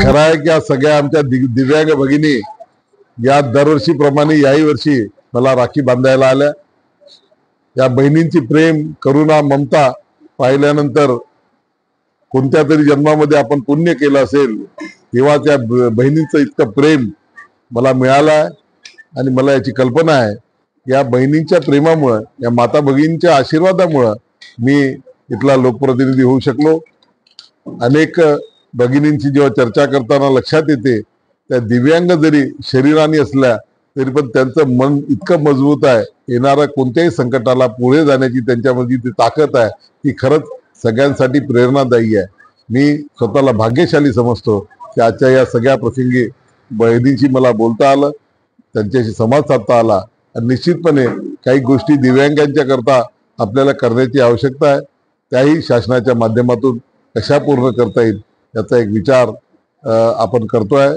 खरं आहे की सगळ्या आमच्या दिव्यांग भगिनी या दरवर्षीप्रमाणे याही वर्षी मला राखी बांधायला आल्या। या बहिणींची प्रेम, करुणा, ममता पाहिल्यानंतर कोणत्या तरी जन्मामध्ये आपण पुण्य केलं असेल तेव्हा त्या बहिणींचं इतकं प्रेम मला मिळालं आहे। आणि मला याची कल्पना आहे या बहिणींच्या प्रेमामुळे, या माता भगिनींच्या आशीर्वादामुळे मी इथला लोकप्रतिनिधी होऊ शकलो। अनेक भगिनींची जेव्हा चर्चा करताना लक्षात येते त्या दिव्यांग जरी शरीराने असल्या तरी पण त्यांचं मन इतकं मजबूत आहे, येणाऱ्या कोणत्याही संकटाला पुढे जाण्याची त्यांच्यामध्ये ती ताकद आहे, ती खरंच सगळ्यांसाठी प्रेरणादायी आहे। मी स्वतःला भाग्यशाली समजतो की आजच्या या सगळ्या प्रसंगी बहिणींशी मला बोलता आलं, त्यांच्याशी संवाद साधता आला। आणि निश्चितपणे काही गोष्टी दिव्यांगांच्या करता आपल्याला करण्याची आवश्यकता आहे, त्याही शासनाच्या माध्यमातून कशा पूर्ण करता येईल याचा एक विचार आपण करतोय।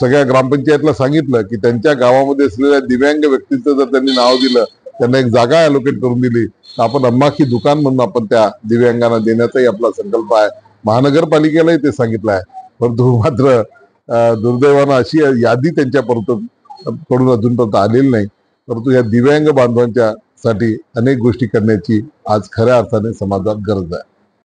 सगळ्या ग्रामपंचायतला सांगितलं की त्यांच्या गावामध्ये असलेल्या दिव्यांग व्यक्तींचं जर त्यांनी नाव दिलं, त्यांना एक जागा अलोकेट करून दिली तर आपण अम्मा की दुकान म्हणून आपण त्या दिव्यांगांना देण्याचाही आपला संकल्प आहे। महानगरपालिकेलाही ते सांगितलं आहे, परंतु मात्र दुर्दैवानं अशी यादी त्यांच्याकडून अजूनपर्यंत आलेली नाही। परंतु या दिव्यांग बांधवांच्या साठी अनेक गोष्टी करण्याची आज खऱ्या अर्थाने समाजात गरज आहे।